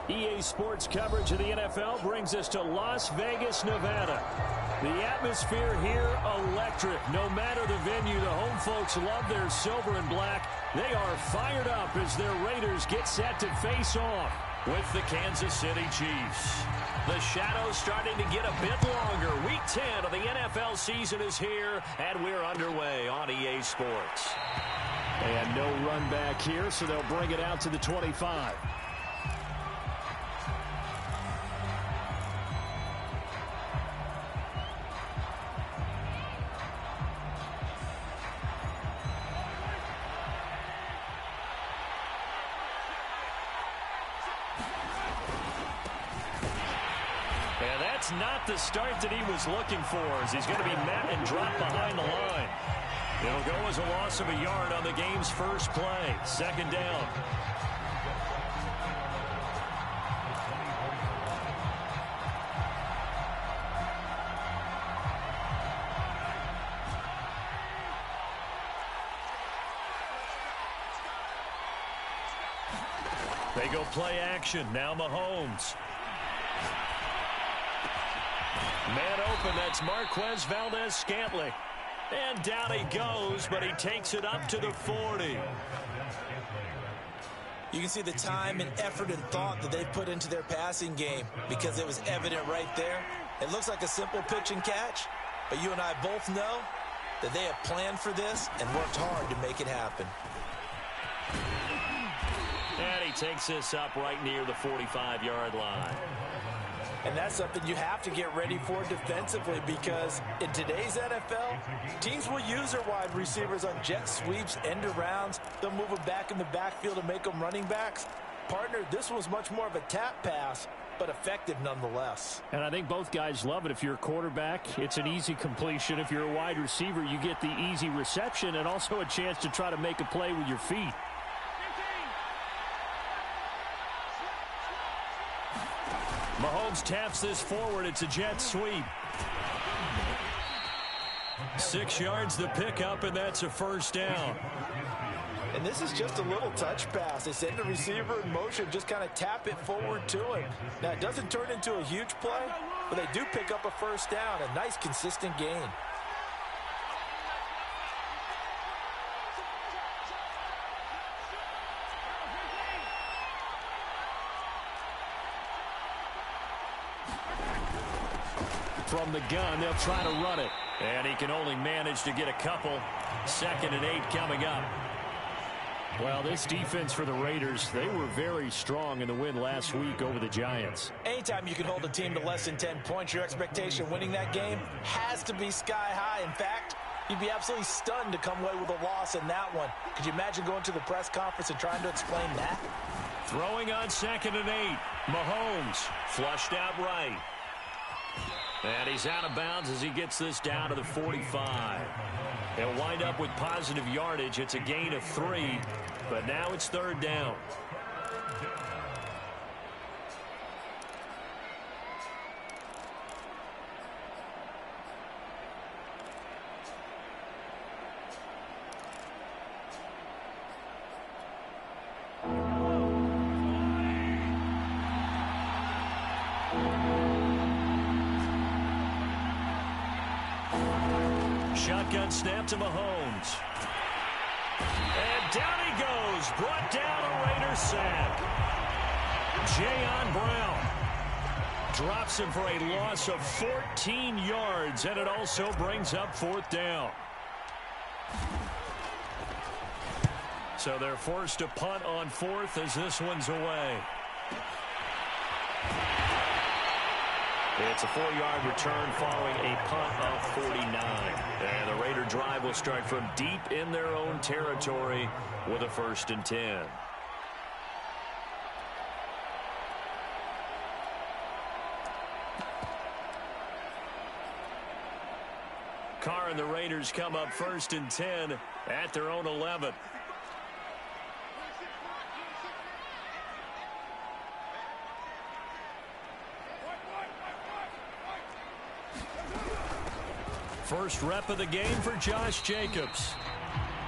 EA Sports coverage of the NFL brings us to Las Vegas, Nevada. The atmosphere here, electric. No matter the venue, the home folks love their silver and black. They are fired up as their Raiders get set to face off with the Kansas City Chiefs. The shadows starting to get a bit longer. Week 10 of the NFL season is here, and we're underway on EA Sports. And no run back here, so they'll bring it out to the 25. Not the start that he was looking for, as he's going to be met and dropped behind the line. It'll go as a loss of a yard on the game's first play. Second down. They go play action. Now Mahomes. Man open, that's Marquez Valdez-Scantling. And down he goes, but he takes it up to the 40. You can see the time and effort and thought that they put into their passing game because it was evident right there. It looks like a simple pitch and catch, but you and I both know that they have planned for this and worked hard to make it happen. And he takes this up right near the 45-yard line. And that's something you have to get ready for defensively, because in today's NFL, teams will use their wide receivers on jet sweeps, end arounds. They'll move them back in the backfield and make them running backs. Partner, this was much more of a tap pass, but effective nonetheless. And I think both guys love it. If you're a quarterback, it's an easy completion. If you're a wide receiver, you get the easy reception and also a chance to try to make a play with your feet. Mahomes taps this forward. It's a jet sweep. 6 yards the pickup, and that's a first down. And this is just a little touch pass. They send the receiver in motion, just kind of tap it forward to him. Now, it doesn't turn into a huge play, but they do pick up a first down. A nice, consistent gain. From the gun, they'll try to run it. And he can only manage to get a couple. 2nd and 8 coming up. Well, this defense for the Raiders, they were very strong in the win last week over the Giants. Anytime you can hold a team to less than 10 points, your expectation winning that game has to be sky high. In fact, you'd be absolutely stunned to come away with a loss in that one. Could you imagine going to the press conference and trying to explain that? Throwing on 2nd and 8. Mahomes flushed out right. And he's out of bounds as he gets this down to the 45. He'll wind up with positive yardage. It's a gain of 3, but now it's 3rd down. Shotgun snap to Mahomes. And down he goes. Brought down a Raider sack. Jayon Brown drops him for a loss of 14 yards, and it also brings up 4th down. So they're forced to punt on 4th as this one's away. It's a 4-yard return following a punt of 49. And the Raider drive will start from deep in their own territory with a 1st and 10. Carr and the Raiders come up 1st and 10 at their own 11. First rep of the game for Josh Jacobs.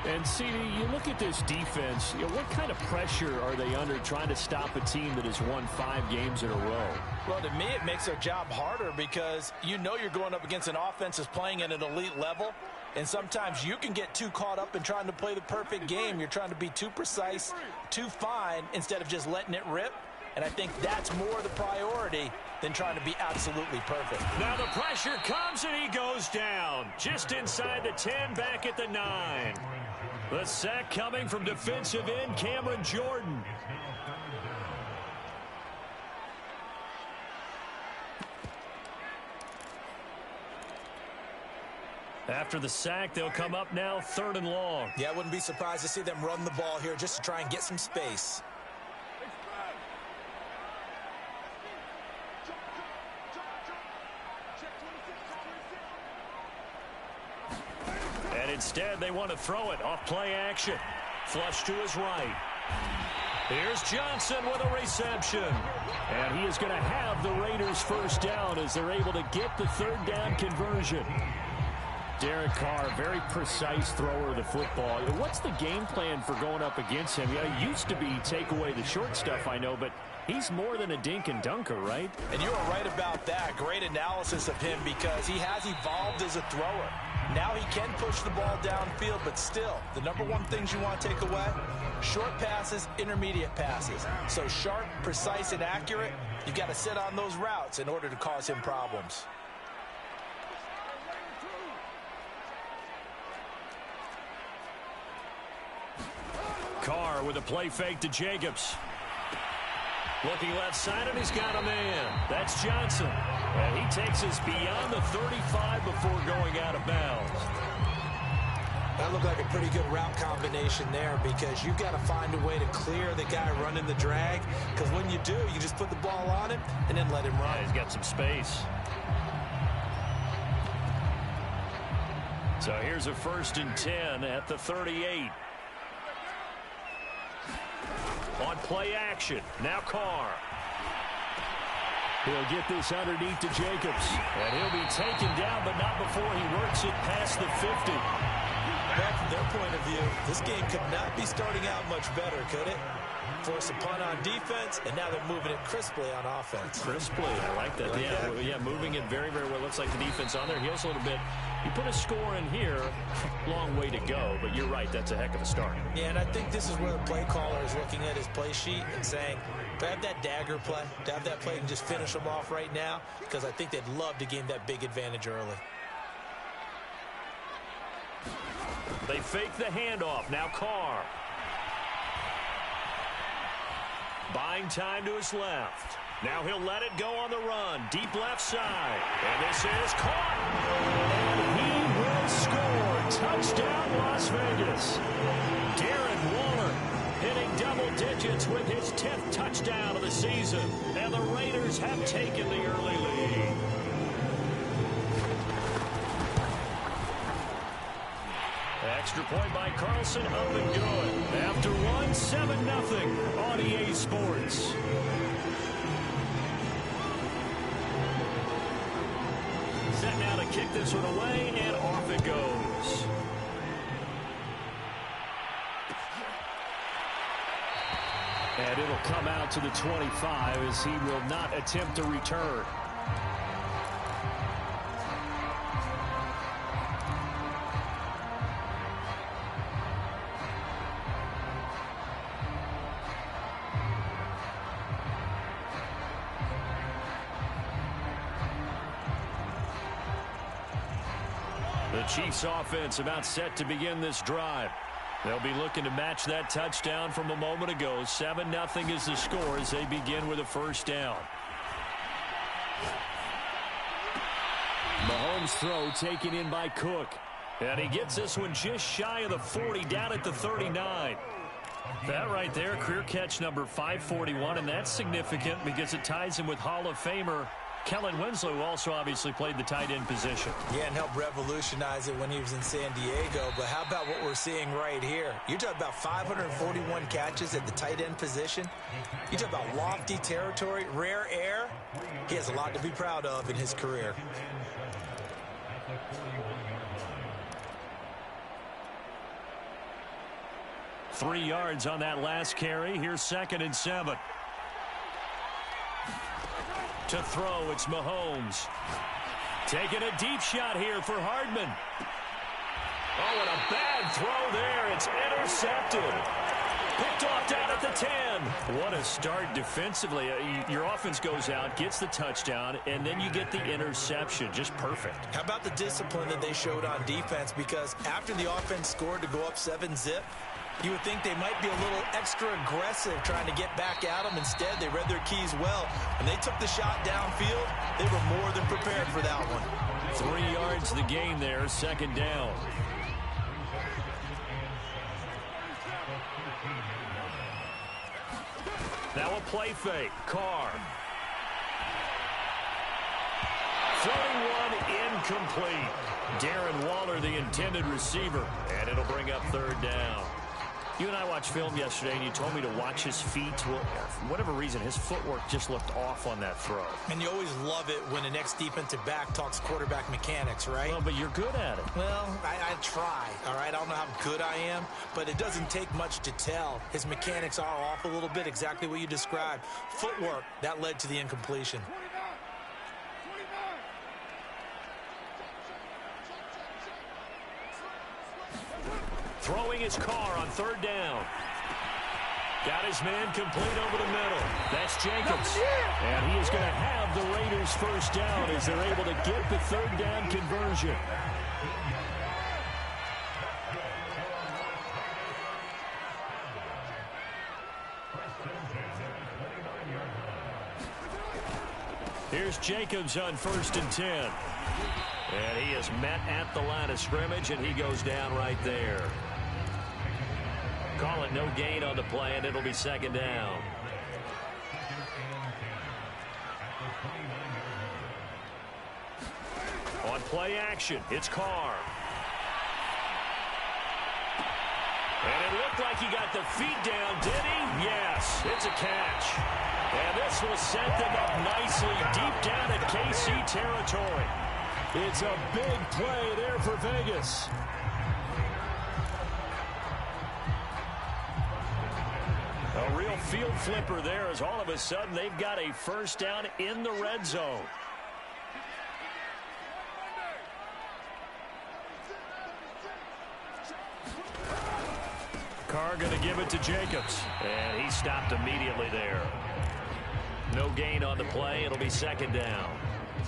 And, CD, you look at this defense, what kind of pressure are they under trying to stop a team that has won 5 games in a row? Well, to me, it makes their job harder because you know you're going up against an offense that's playing at an elite level, and sometimes you can get too caught up in trying to play the perfect game. You're trying to be too precise, too fine, instead of just letting it rip. And I think that's more the priority than trying to be absolutely perfect. Now the pressure comes and he goes down. Just inside the 10, back at the 9. The sack coming from defensive end Cameron Jordan. After the sack, they'll come up now 3rd and long. Yeah, I wouldn't be surprised to see them run the ball here just to try and get some space. And instead, they want to throw it off play action. Flush to his right. Here's Johnson with a reception. And he is going to have the Raiders first down as they're able to get the 3rd down conversion. Derek Carr, very precise thrower of the football. What's the game plan for going up against him? Yeah, it used to be take away the short stuff, I know, but he's more than a dink and dunker, right? And you are right about that. Great analysis of him because he has evolved as a thrower. Now he can push the ball downfield, but still, the number one things you want to take away, short passes, intermediate passes. So sharp, precise, and accurate, you've got to sit on those routes in order to cause him problems. Carr with a play fake to Jacobs. Looking left side, and he's got a man. That's Johnson. And he takes us beyond the 35 before going out of bounds. That looked like a pretty good route combination there because you've got to find a way to clear the guy running the drag. Because when you do, you just put the ball on him and then let him run. Yeah, he's got some space. So here's a 1st and 10 at the 38. On play action. Now Carr. He'll get this underneath to Jacobs. And he'll be taken down, but not before he works it past the 50. Well, from their point of view, this game could not be starting out much better, could it? Force a punt on defense, and now they're moving it crisply on offense. Crisply, I like that. Yeah, moving it very, very well. Looks like the defense on there heals a little bit. You put a score in here, long way to go, but you're right, that's a heck of a start. Yeah, and I think this is where the play caller is looking at his play sheet and saying, to have that dagger play, to have that play and just finish them off right now, because I think they'd love to gain that big advantage early. They fake the handoff. Now Carr. Buying time to his left. Now he'll let it go on the run. Deep left side. And this is caught. And he will score. Touchdown, Las Vegas. Darren Waller hitting double digits with his 10th touchdown of the season. And the Raiders have taken the early lead. Extra point by Carlson, up and good. After one, 7-0 on EA Sports. Set now to kick this one away, and off it goes. And it'll come out to the 25 as he will not attempt to return. The Chiefs offense about set to begin this drive. They'll be looking to match that touchdown from a moment ago. 7-0 is the score as they begin with a first down. Mahomes' throw taken in by Cook. And he gets this one just shy of the 40, down at the 39. That right there, career catch number 541, and that's significant because it ties him with Hall of Famer Kellen Winslow, who also obviously played the tight end position. Yeah, and helped revolutionize it when he was in San Diego. But how about what we're seeing right here? You're talking about 541 catches at the tight end position. You talk about lofty territory, rare air. He has a lot to be proud of in his career. 3 yards on that last carry. Here's 2nd and 7. To throw, it's Mahomes. Taking a deep shot here for Hardman. Oh, and a bad throw there. It's intercepted. Picked off down at the 10. What a start defensively. Your offense goes out, gets the touchdown, and then you get the interception. Just perfect. How about the discipline that they showed on defense? Because after the offense scored to go up 7-zip, you would think they might be a little extra aggressive trying to get back at them. Instead, they read their keys well. When they took the shot downfield, they were more than prepared for that one. 3 yards the gain there, 2nd down. Now a play fake. Carr. Throwing one incomplete. Darren Waller, the intended receiver. And it'll bring up 3rd down. You and I watched film yesterday, and you told me to watch his feet. Well, for whatever reason, his footwork just looked off on that throw. And you always love it when the next defensive back talks quarterback mechanics, right? Well, but you're good at it. Well, I try, all right? I don't know how good I am, but it doesn't take much to tell. His mechanics are off a little bit, exactly what you described. Footwork, that led to the incompletion. Throwing his Carr on 3rd down. Got his man complete over the middle. That's Jacobs. And he is going to have the Raiders 1st down as they're able to get the 3rd down conversion. Here's Jacobs on 1st and 10. And he is met at the line of scrimmage, and he goes down right there. Call it no gain on the play, and it'll be 2nd down. On play action, it's Carr. And it looked like he got the feet down, did he? Yes, it's a catch. And this will set them up nicely deep down in KC territory. It's a big play there for Vegas. A real field flipper there as all of a sudden they've got a 1st down in the red zone. Carr going to give it to Jacobs. And he stopped immediately there. No gain on the play. It'll be 2nd down.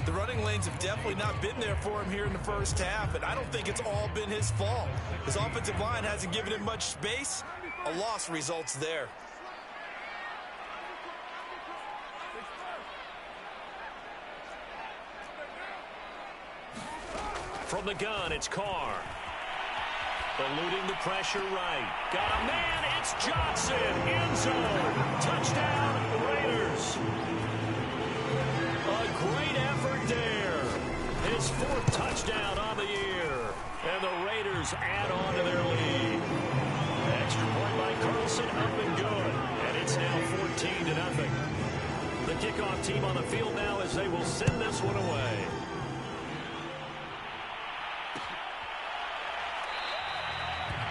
The running lanes have definitely not been there for him here in the 1st half, and I don't think it's all been his fault. His offensive line hasn't given him much space. A loss results there. From the gun, it's Carr. Eluding the pressure right. Got a man, it's Johnson. End zone. Touchdown, Raiders. A great effort there. His 4th touchdown on the year. And the Raiders add on to their lead. Extra point by Carlson, up and good. And it's now 14-0. The kickoff team on the field now as they will send this one away.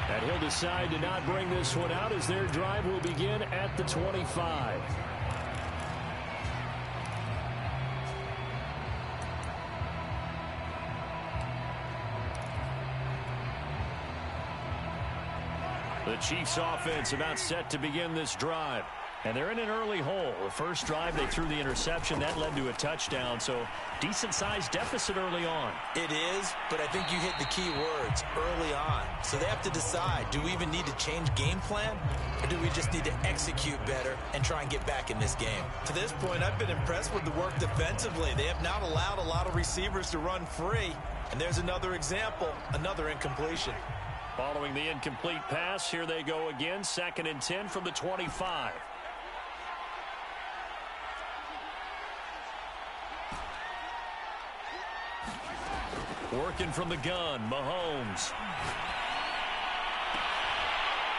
And he'll decide to not bring this one out as their drive will begin at the 25. The Chiefs offense about set to begin this drive. And they're in an early hole. The first drive, they threw the interception. That led to a touchdown. So decent-sized deficit early on. It is, but I think you hit the key words, early on. So they have to decide, do we even need to change game plan? Or do we just need to execute better and try and get back in this game? To this point, I've been impressed with the work defensively. They have not allowed a lot of receivers to run free. And there's another example, another incompletion. Following the incomplete pass, here they go again. 2nd and 10 from the 25. Working from the gun, Mahomes.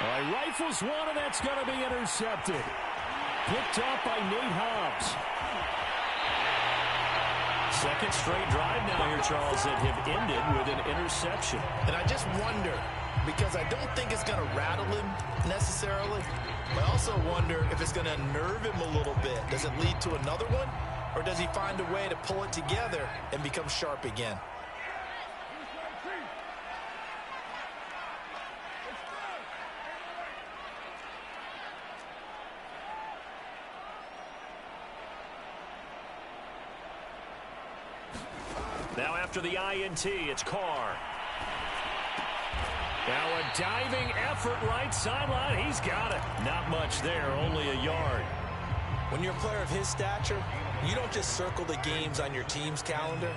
All right, rifles one, and that's going to be intercepted. Picked off by Nate Hobbs. Second straight drive now here, Charles, that have ended with an interception. And I just wonder, because I don't think it's going to rattle him necessarily. I also wonder if it's going to unnerve him a little bit. Does it lead to another one, or does he find a way to pull it together and become sharp again? Now after the INT, it's Carr. Now a diving effort right sideline. He's got it. Not much there, only a yard. When you're a player of his stature, you don't just circle the games on your team's calendar.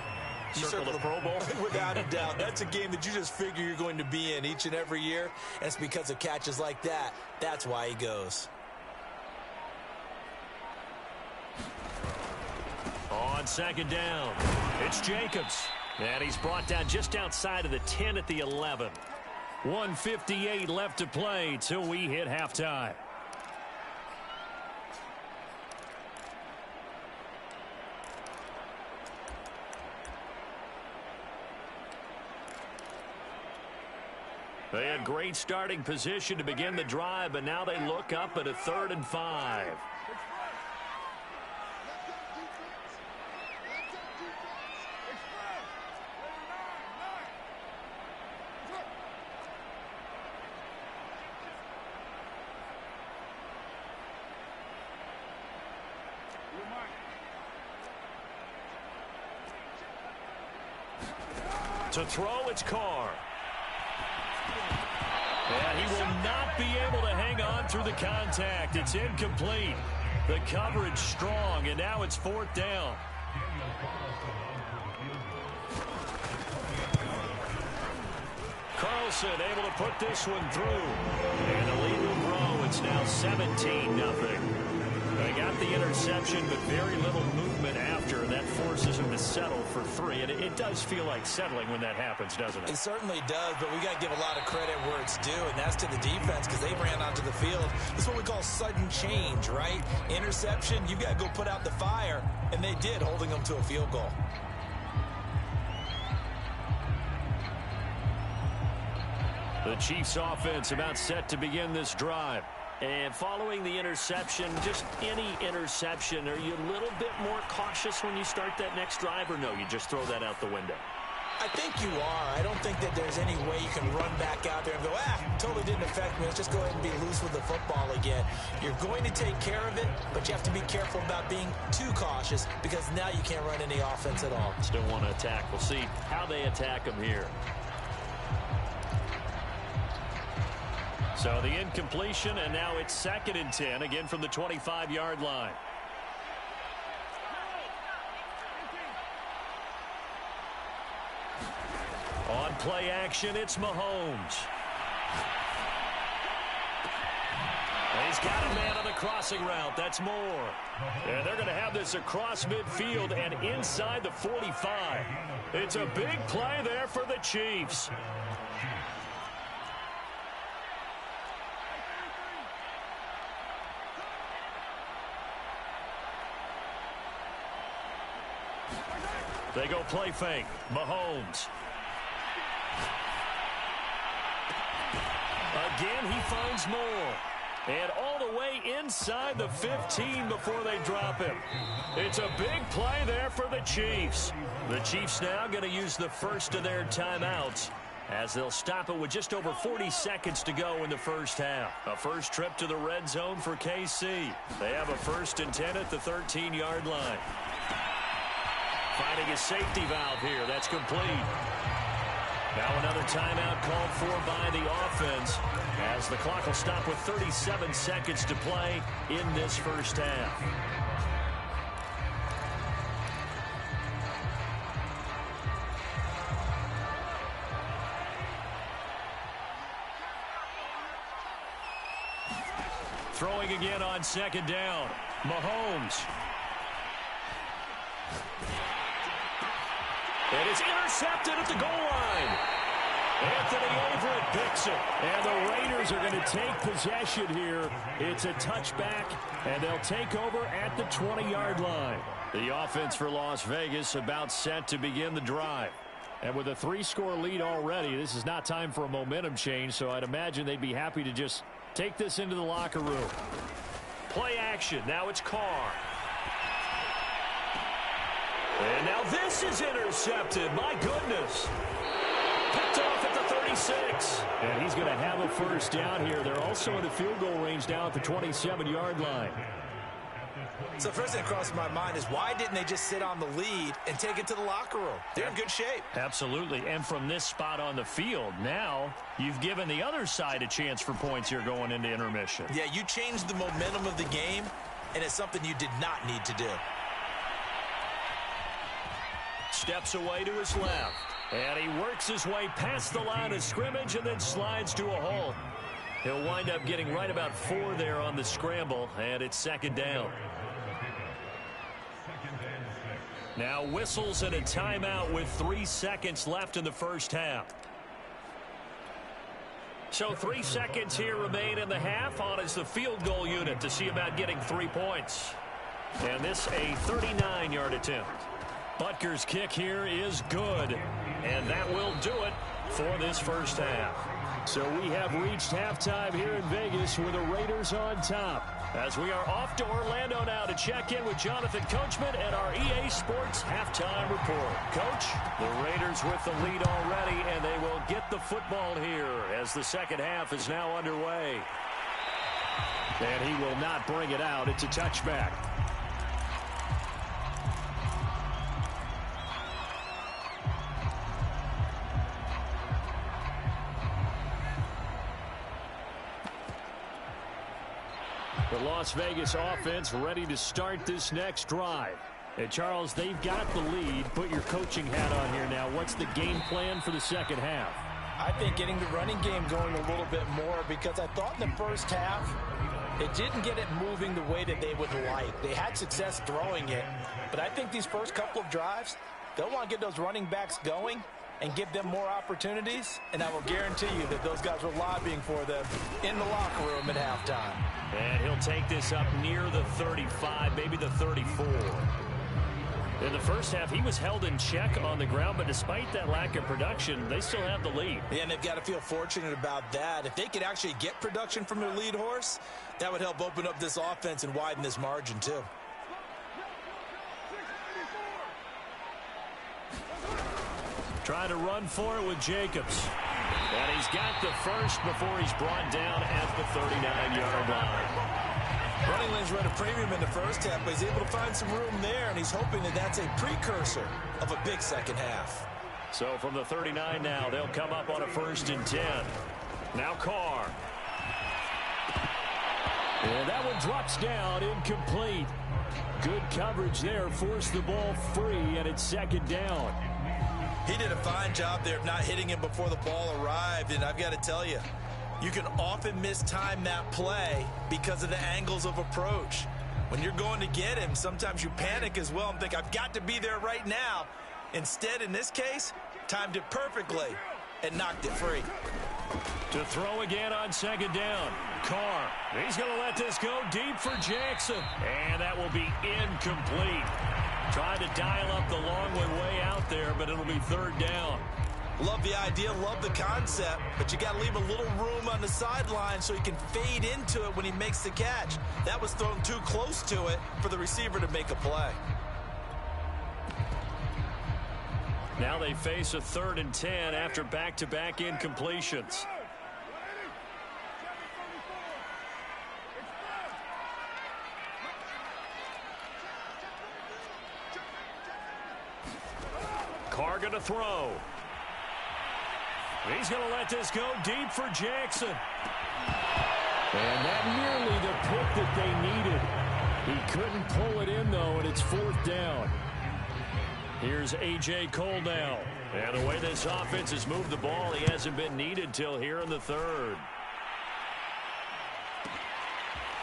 You circle the Pro Bowl. Without a doubt. That's a game that you just figure you're going to be in each and every year. And it's because of catches like that. That's why he goes. On second down, it's Jacobs. And he's brought down just outside of the 10 at the 11. 1:58 left to play till we hit halftime. They had great starting position to begin the drive, but now they look up at a 3rd and 5. To throw, it's Carr. And he will not be able to hang on through the contact. It's incomplete. The coverage strong, and now it's 4th down. Carlson able to put this one through. And the lead will grow. It's now 17-0. They got the interception, but very little movement after. That forces him to settle for 3. And it does feel like settling when that happens, doesn't it? It certainly does, but we got to give a lot of credit where it's due, and that's to the defense because they ran onto the field. This is what we call sudden change, right? Interception, you've got to go put out the fire, and they did, holding them to a field goal. The Chiefs offense about set to begin this drive. And following the interception, just any interception, are you a little bit more cautious when you start that next drive, or no, you just throw that out the window? I think you are. I don't think that there's any way you can run back out there and go, totally didn't affect me. Let's just go ahead and be loose with the football again. You're going to take care of it, but you have to be careful about being too cautious because now you can't run any offense at all. Still want to attack. We'll see how they attack them here. So the incompletion, and now it's 2nd and 10, again from the 25-yard line. On play action, it's Mahomes. And he's got a man on the crossing route. That's Moore. And they're going to have this across midfield and inside the 45. It's a big play there for the Chiefs. They go play fake. Mahomes. Again, he finds Moore. And all the way inside the 15 before they drop him. It's a big play there for the Chiefs. The Chiefs now going to use the first of their timeouts as they'll stop it with just over 40 seconds to go in the first half. A first trip to the red zone for KC. They have a 1st and 10 at the 13-yard line. Finding a safety valve here. That's complete. Now another timeout called for by the offense as the clock will stop with 37 seconds to play in this first half. Throwing again on 2nd down. Mahomes. And it's intercepted at the goal line. Anthony Everett picks it. And the Raiders are going to take possession here. It's a touchback, and they'll take over at the 20-yard line. The offense for Las Vegas about set to begin the drive. And with a 3-score lead already, this is not time for a momentum change, so I'd imagine they'd be happy to just take this into the locker room. Play action. Now it's Carr. And now this is intercepted. My goodness. Picked off at the 36. And he's going to have a first down here. They're also in the field goal range now at the 27-yard line. So the first thing that crosses my mind is why didn't they just sit on the lead and take it to the locker room? They're in good shape. Absolutely. And from this spot on the field, now you've given the other side a chance for points here going into intermission. Yeah, you changed the momentum of the game, and it's something you did not need to do. Steps away to his left. And he works his way past the line of scrimmage and then slides to a hole. He'll wind up getting right about 4 there on the scramble, and it's second down. Now whistles and a timeout with 3 seconds left in the first half. So 3 seconds here remain in the half. On is the field goal unit to see about getting 3 points. And this a 39-yard attempt. Butker's kick here is good. And that will do it for this first half. So we have reached halftime here in Vegas with the Raiders on top. As we are off to Orlando now to check in with Jonathan Coachman and our EA Sports halftime report. Coach, the Raiders with the lead already, and they will get the football here as the second half is now underway. And he will not bring it out. It's a touchback. The Las Vegas offense ready to start this next drive. And Charles, they've got the lead. Put your coaching hat on here now. What's the game plan for the second half? I think getting the running game going a little bit more, because I thought in the first half it didn't get it moving the way that they would like. They had success throwing it, but I think these first couple of drives, they'll want to get those running backs going and give them more opportunities, and I will guarantee you that those guys were lobbying for them in the locker room at halftime. And he'll take this up near the 35, maybe the 34. In the first half, he was held in check on the ground, but despite that lack of production, they still have the lead. Yeah, and they've got to feel fortunate about that. If they could actually get production from their lead horse, that would help open up this offense and widen this margin too. Trying to run for it with Jacobs. And he's got the first before he's brought down at the 39-yard line. Running lanes run a premium in the first half, but he's able to find some room there, and he's hoping that that's a precursor of a big second half. So from the 39 now, they'll come up on a 1st and 10. Now Carr. And that one drops down, incomplete. Good coverage there, forced the ball free, and it's second down. He did a fine job there of not hitting him before the ball arrived, and I've got to tell you, you can often mistime that play because of the angles of approach. When you're going to get him, sometimes you panic as well and think, I've got to be there right now. Instead, in this case, timed it perfectly and knocked it free. To throw again on second down. Carr. He's going to let this go deep for Jackson. And that will be incomplete. Trying to dial up the long way out there, but it'll be third down. Love the idea, love the concept, but you got to leave a little room on the sideline so he can fade into it when he makes the catch. That was thrown too close to it for the receiver to make a play. Now they face a 3rd and 10 after back-to-back incompletions. Carr going to throw. He's going to let this go deep for Jackson. And that nearly the pick that they needed. He couldn't pull it in, though, and it's 4th down. Here's A.J. Cole now. And the way this offense has moved the ball, he hasn't been needed till here in the 3rd.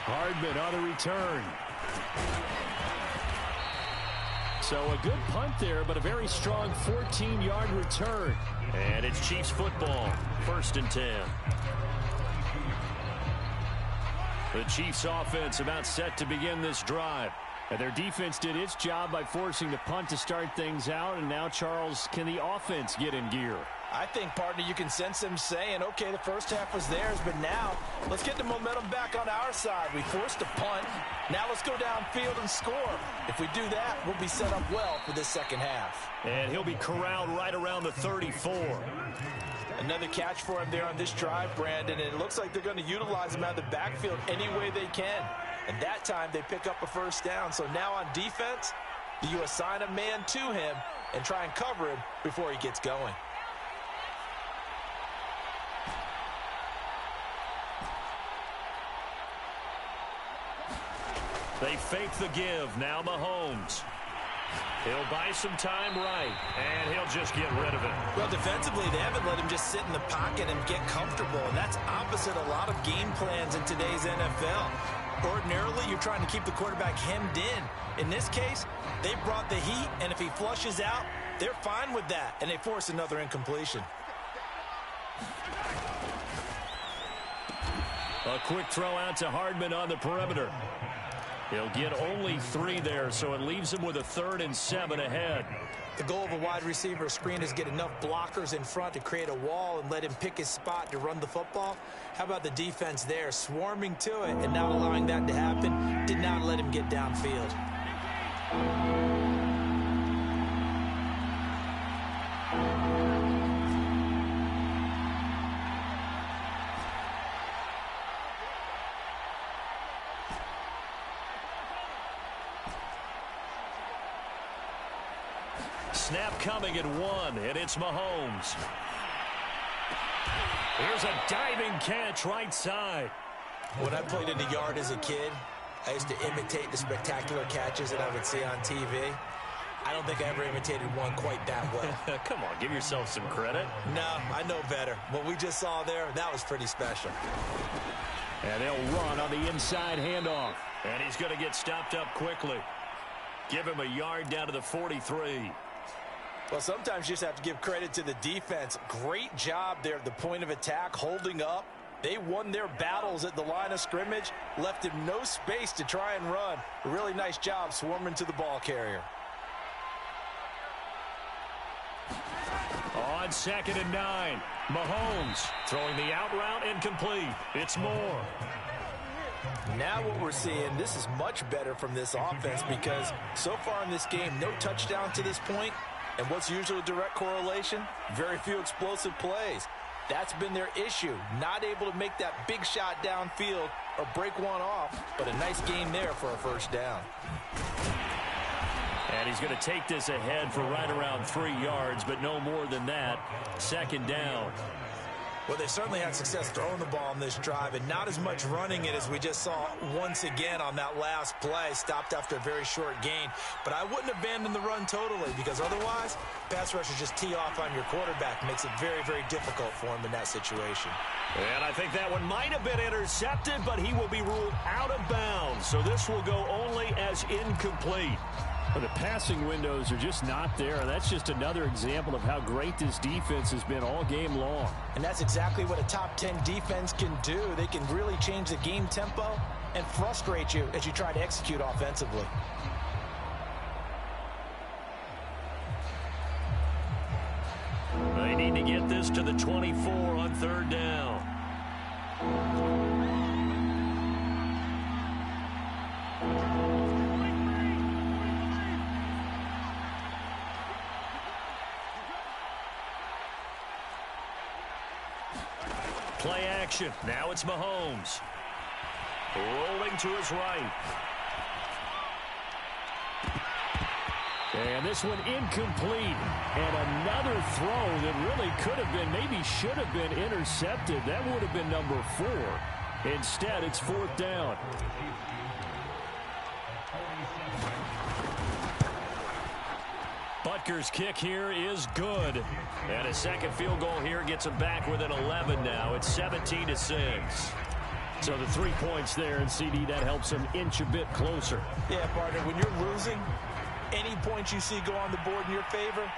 Hardman on the return. So a good punt there, but a very strong 14-yard return. And it's Chiefs football, 1st and 10. The Chiefs offense about set to begin this drive. And their defense did its job by forcing the punt to start things out, and now, Charles, can the offense get in gear? I think, partner, you can sense them saying, okay, the first half was theirs, but now let's get the momentum back on our side. We forced a punt. Now let's go downfield and score. If we do that, we'll be set up well for this second half. And he'll be corralled right around the 34. Another catch for him there on this drive, Brandon, and it looks like they're going to utilize him out of the backfield any way they can. And that time they pick up a first down. So now on defense, you assign a man to him and try and cover him before he gets going. They fake the give. Now Mahomes. He'll buy some time right, and he'll just get rid of it. Well, defensively, they haven't let him just sit in the pocket and get comfortable, and that's opposite a lot of game plans in today's NFL. Ordinarily, you're trying to keep the quarterback hemmed in. In this case, they brought the heat, and if he flushes out, they're fine with that, and they force another incompletion. A quick throw out to Hardman on the perimeter. He'll get only 3 there, so it leaves him with a 3rd and 7 ahead. The goal of a wide receiver screen is get enough blockers in front to create a wall and let him pick his spot to run the football. How about the defense there, swarming to it and not allowing that to happen? Did not let him get downfield. Snap coming at 1, and it's Mahomes. Here's a diving catch right side. When I played in the yard as a kid, I used to imitate the spectacular catches that I would see on TV. I don't think I ever imitated one quite that well. Come on, give yourself some credit. No, I know better. What we just saw there, that was pretty special. And they'll run on the inside handoff. And he's going to get stopped up quickly. Give him a yard down to the 43. Well, sometimes you just have to give credit to the defense. Great job there at the point of attack, holding up. They won their battles at the line of scrimmage, left him no space to try and run. A really nice job swarming to the ball carrier. On 2nd and 9, Mahomes throwing the out route incomplete. It's Moore. Now what we're seeing, this is much better from this offense because so far in this game, no touchdown to this point. And what's usually a direct correlation? Very few explosive plays. That's been their issue. Not able to make that big shot downfield or break one off, but a nice game there for a first down. And he's going to take this ahead for right around 3 yards, but no more than that. 2nd down. Well, they certainly had success throwing the ball on this drive and not as much running it as we just saw once again on that last play. Stopped after a very short gain. But I wouldn't abandon the run totally because otherwise, pass rushers just tee off on your quarterback. Makes it very, very difficult for him in that situation. And I think that one might have been intercepted, but he will be ruled out of bounds. So this will go only as incomplete. Well, the passing windows are just not there, and that's just another example of how great this defense has been all game long. And that's exactly what a top 10 defense can do. They can really change the game tempo and frustrate you as you try to execute offensively. They need to get this to the 24 on 3rd down. Play action. Now it's Mahomes. Rolling to his right. And this one incomplete. And another throw that really could have been, maybe should have been intercepted. That would have been number 4. Instead, it's 4th down. Butker's kick here is good. And a second field goal here gets him back within 11 now. It's 17-6. So the 3 points there, and CD, that helps him inch a bit closer. Yeah, partner, when you're losing, any points you see go on the board in your favor,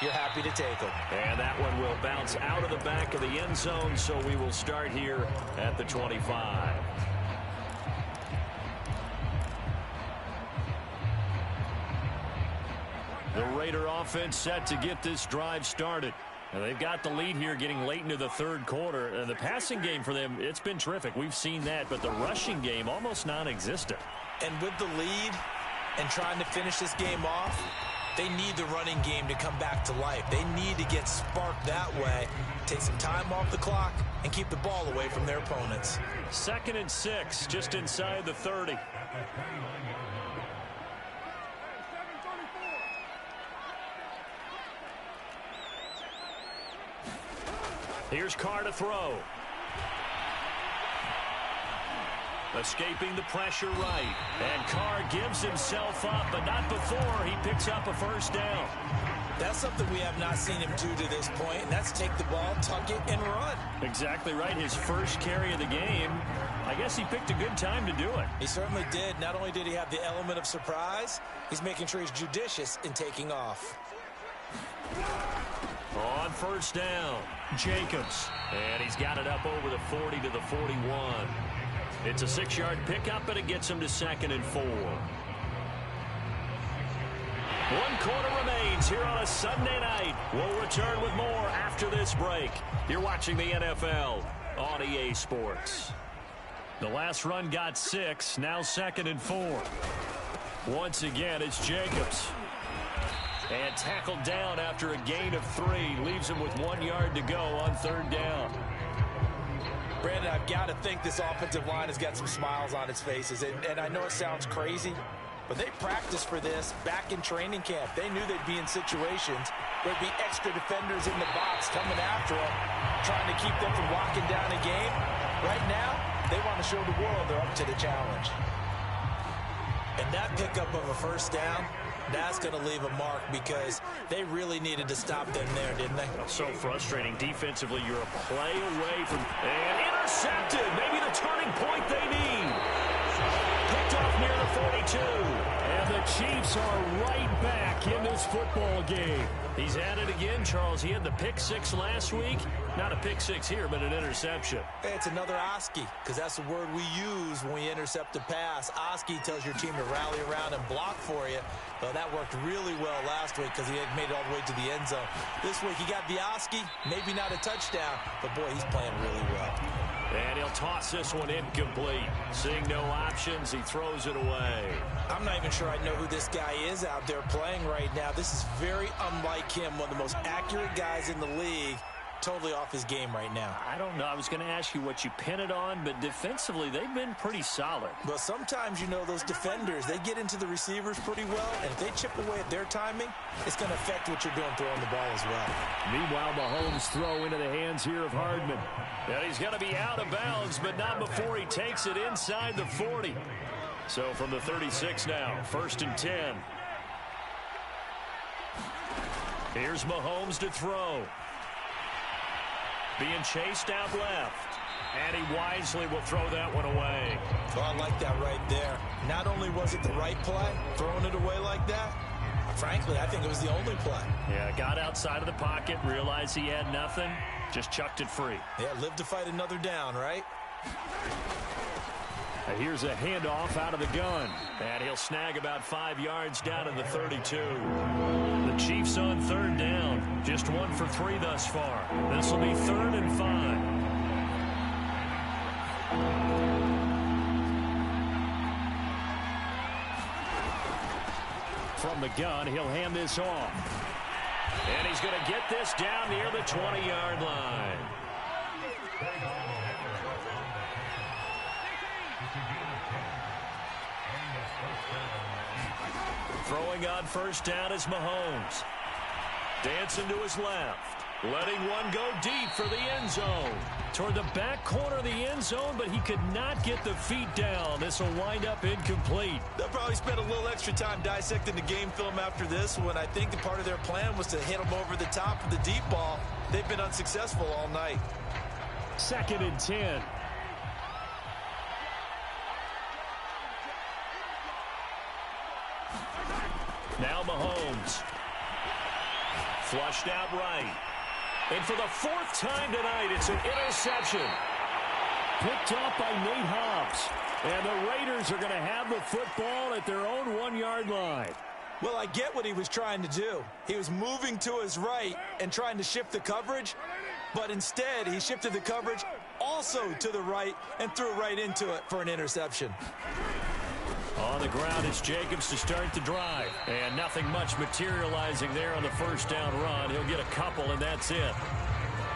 you're happy to take them. And that one will bounce out of the back of the end zone, so we will start here at the 25. The Raider offense set to get this drive started. Now they've got the lead here getting late into the third quarter. The passing game for them, it's been terrific. We've seen that, but the rushing game almost non-existent. And with the lead and trying to finish this game off, they need the running game to come back to life. They need to get sparked that way, take some time off the clock, and keep the ball away from their opponents. 2nd and 6, just inside the 30. Here's Carr to throw. Escaping the pressure right. And Carr gives himself up, but not before he picks up a first down. That's something we have not seen him do to this point, and that's take the ball, tuck it, and run. Exactly right. His first carry of the game. I guess he picked a good time to do it. He certainly did. Not only did he have the element of surprise, he's making sure he's judicious in taking off. On first down, Jacobs. And he's got it up over the 40 to the 41. It's a 6-yard pickup, but it gets him to 2nd and 4. 1 quarter remains here on a Sunday night. We'll return with more after this break. You're watching the NFL on EA Sports. The last run got 6, now 2nd and 4. Once again, it's Jacobs. And tackled down after a gain of 3. Leaves him with 1 yard to go on 3rd down. Brandon, I've got to think this offensive line has got some smiles on its faces. And I know it sounds crazy, but they practiced for this back in training camp. They knew they'd be in situations where there'd be extra defenders in the box coming after them, trying to keep them from locking down a game. Right now, they want to show the world they're up to the challenge. And that pickup of a first down, that's going to leave a mark because they really needed to stop them there, didn't they? So frustrating. Defensively, you're a play away from... And intercepted! Maybe the turning point they need. Picked off near the 42. And the Chiefs are right back in this football game. He's at it again, Charles. He had the pick 6 last week. Not a pick 6 here, but an interception. Hey, it's another Oski, because that's the word we use when we intercept a pass. Oski tells your team to rally around and block for you. Well, that worked really well last week because he had made it all the way to the end zone. This week he got the Oski, maybe not a touchdown, but boy, he's playing really well. And he'll toss this one incomplete. Seeing no options, he throws it away. I'm not even sure I know who this guy is out there playing right now. This is very unlike him, one of the most accurate guys in the league. Totally off his game right now. I don't know. I was going to ask you what you pin it on, but defensively, they've been pretty solid. But sometimes, you know, those defenders, they get into the receivers pretty well, and if they chip away at their timing, it's going to affect what you're doing throwing the ball as well. Meanwhile, Mahomes throw into the hands here of Hardman. And he's going to be out of bounds, but not before he takes it inside the 40. So from the 36 now, 1st and 10. Here's Mahomes to throw. Being chased out left. And he wisely will throw that one away. Oh, I like that right there. Not only was it the right play, throwing it away like that, frankly, I think it was the only play. Yeah, got outside of the pocket, realized he had nothing, just chucked it free. Yeah, live to fight another down, right? And here's a handoff out of the gun. And he'll snag about 5 yards down in the 32. The Chiefs on 3rd down. Just 1 for 3 thus far. This will be 3rd and 5. From the gun, he'll hand this off. And he's going to get this down near the 20-yard line. Throwing on 1st down is Mahomes. Dancing to his left. Letting one go deep for the end zone. Toward the back corner of the end zone, but he could not get the feet down. This will wind up incomplete. They'll probably spend a little extra time dissecting the game film after this one. I think part of their plan was to hit him over the top of the deep ball. They've been unsuccessful all night. 2nd and 10. Now Mahomes. Flushed out right. And for the 4th time tonight, it's an interception. Picked off by Nate Hobbs. And the Raiders are going to have the football at their own 1-yard line. Well, I get what he was trying to do. He was moving to his right and trying to shift the coverage, but instead he shifted the coverage also to the right and threw right into it for an interception. On the ground, it's Jacobs to start the drive. And nothing much materializing there on the first down run. He'll get a couple, and that's it.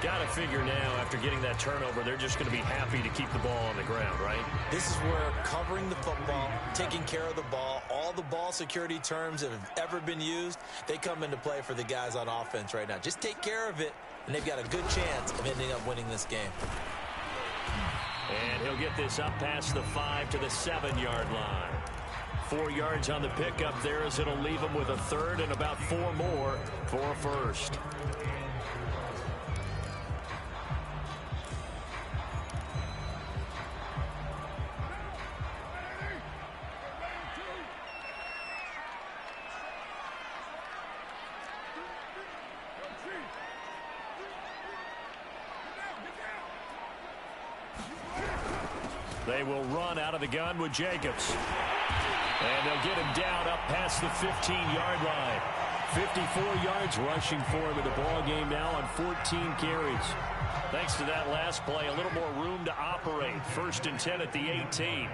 Got to figure now, after getting that turnover, they're just going to be happy to keep the ball on the ground, right? This is where covering the football, taking care of the ball, all the ball security terms that have ever been used, they come into play for the guys on offense right now. Just take care of it, and they've got a good chance of ending up winning this game. And he'll get this up past the 5 to the 7-yard line. 4 yards on the pickup there, as it'll leave him with a third and about 4 more for a first. They will run out of the gun with Jacobs. And they'll get him down up past the 15-yard line. 54 yards rushing for him in the ball game now on 14 carries. Thanks to that last play, a little more room to operate. 1st and 10 at the 18.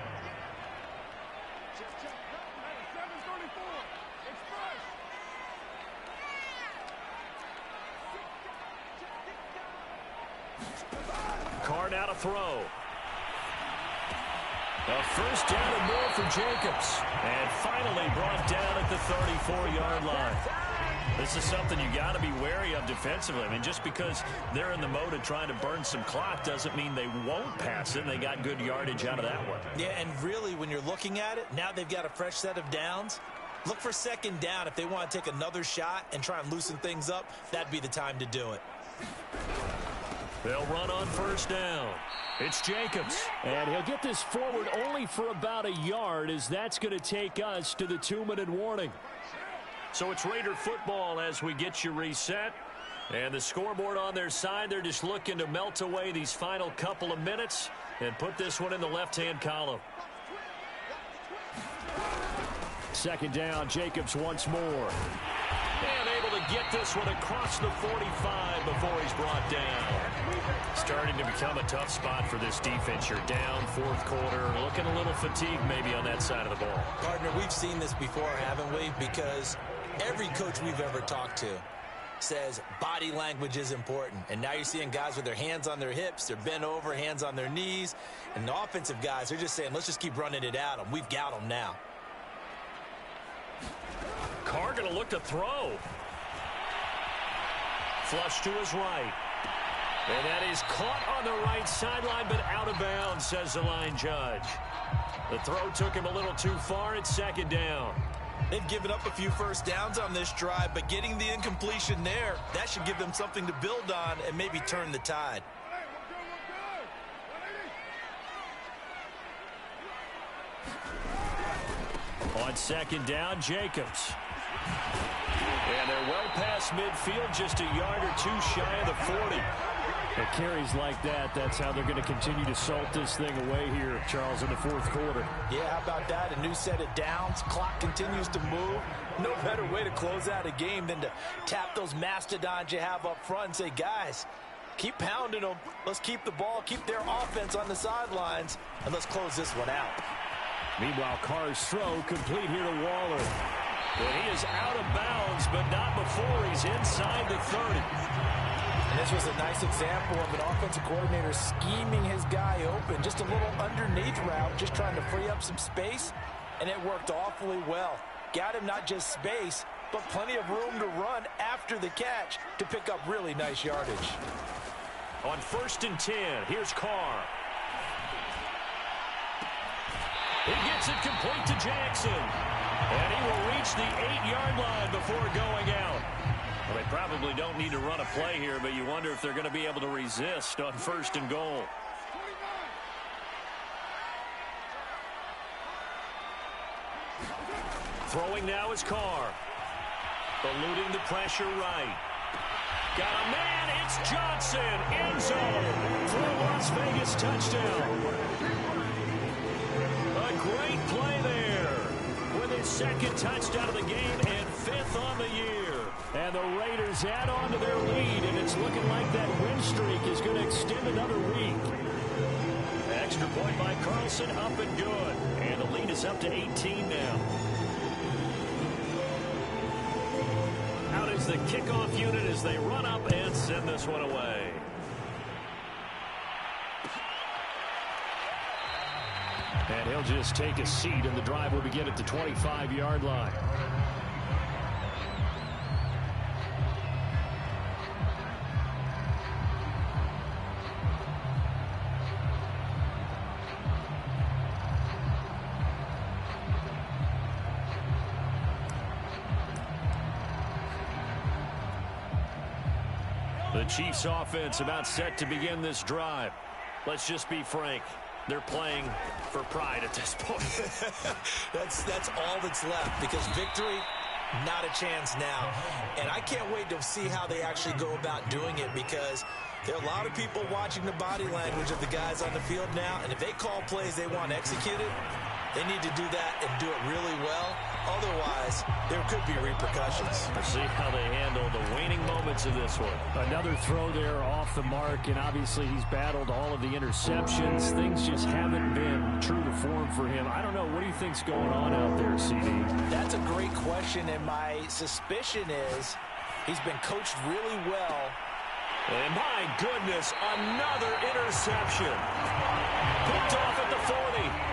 Carr now to throw. A first down and more for Jacobs. And finally brought down at the 34-yard line. This is something you got to be wary of defensively. I mean, just because they're in the mode of trying to burn some clock doesn't mean they won't pass it. And they got good yardage out of that one. Yeah, and really, when you're looking at it, now they've got a fresh set of downs. Look for 2nd down. If they want to take another shot and try and loosen things up, that'd be the time to do it. They'll run on 1st down. It's Jacobs. And he'll get this forward only for about a yard, as that's going to take us to the 2-minute warning. So it's Raider football as we get you reset. And the scoreboard on their side, they're just looking to melt away these final couple of minutes and put this one in the left-hand column. 2nd down, Jacobs once more. And able to get this one across the 45 before he's brought down. Starting to become a tough spot for this defense. You're down 4th quarter, looking a little fatigued maybe on that side of the ball. Partner, we've seen this before, haven't we? Because every coach we've ever talked to says body language is important. And now you're seeing guys with their hands on their hips, they're bent over, hands on their knees. And the offensive guys, they're just saying, let's just keep running it at them. We've got them now. Carr going to look to throw. Flush to his right. And that is caught on the right sideline, but out of bounds, says the line judge. The throw took him a little too far. It's 2nd down. They've given up a few first downs on this drive, but getting the incompletion there, that should give them something to build on and maybe turn the tide. On 2nd down, Jacobs. And they're well past midfield, just a yard or 2 shy of the 40. It carries like that. That's how they're going to continue to salt this thing away here, Charles, in the 4th quarter. Yeah, how about that? A new set of downs. Clock continues to move. No better way to close out a game than to tap those mastodons you have up front and say, guys, keep pounding them. Let's keep the ball, keep their offense on the sidelines, and let's close this one out. Meanwhile, Carr's throw complete here to Waller. And he is out of bounds, but not before he's inside the 30. And this was a nice example of an offensive coordinator scheming his guy open. Just a little underneath route, just trying to free up some space, and it worked awfully well. Got him not just space, but plenty of room to run after the catch to pick up really nice yardage. On 1st and 10, here's Carr. He gets it complete to Jackson. And he will reach the 8-yard line before going out. Well, they probably don't need to run a play here, but you wonder if they're going to be able to resist on 1st and goal. Throwing now is Carr. Eluding the pressure right. Got a man, it's Johnson, end zone for a Las Vegas touchdown. A great play there with his second touchdown of the game and 5th on the year. And the Raiders add on to their lead, and it's looking like that win streak is going to extend another week. Extra point by Carlson, up and good. And the lead is up to 18 now. Out is the kickoff unit as they run up and send this one away. And he'll just take a seat, and the drive will begin at the 25-yard line. The Chiefs offense about set to begin this drive. Let's just be frank. They're playing for pride at this point. that's all that's left, because victory, not a chance now. And I can't wait to see how they actually go about doing it, because there are a lot of people watching the body language of the guys on the field now, and if they call plays they want executed, they need to do that and do it really well. Otherwise, there could be repercussions. We'll see how they handle the waning moments of this one. Another throw there off the mark, and obviously he's battled all of the interceptions. Things just haven't been true to form for him. I don't know. What do you think's going on out there, CD? That's a great question, and my suspicion is he's been coached really well. And my goodness, another interception. Picked off at the 40.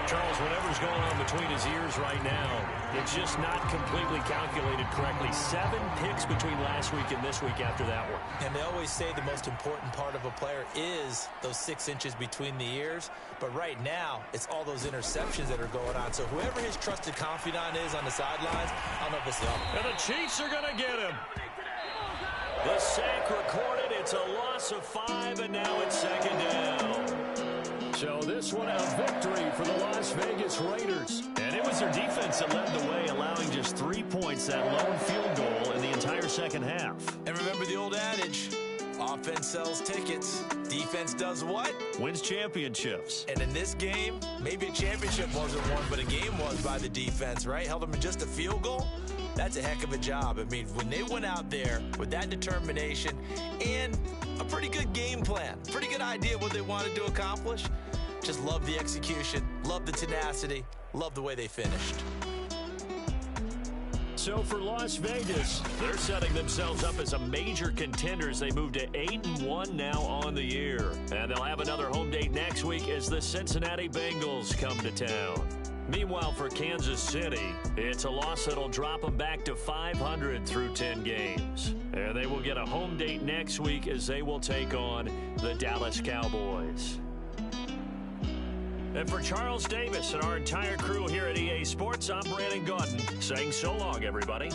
Charles, whatever's going on between his ears right now, it's just not completely calculated correctly. 7 picks between last week and this week after that one. And they always say the most important part of a player is those 6 inches between the ears. But right now, it's all those interceptions that are going on. So whoever his trusted confidant is on the sidelines, I don't know if it's them. And the Chiefs are going to get him. The sack recorded. It's a loss of 5, and now it's 2nd down. So this one a victory for the Las Vegas Raiders. And it was their defense that led the way, allowing just 3 points, that lone field goal in the entire second half. And remember the old adage, offense sells tickets. Defense does what? Wins championships. And in this game, maybe a championship wasn't won, but a game was by the defense, right? Held them in just a field goal. That's a heck of a job. I mean, when they went out there with that determination and a pretty good game plan, pretty good idea what they wanted to accomplish, just love the execution, love the tenacity, love the way they finished. So for Las Vegas, they're setting themselves up as a major contender as they move to 8-1 now on the year. And they'll have another home date next week as the Cincinnati Bengals come to town. Meanwhile, for Kansas City, it's a loss that'll drop them back to 500 through 10 games. And they will get a home date next week as they will take on the Dallas Cowboys. And for Charles Davis and our entire crew here at EA Sports, I'm Brandon Gaudin saying so long, everybody.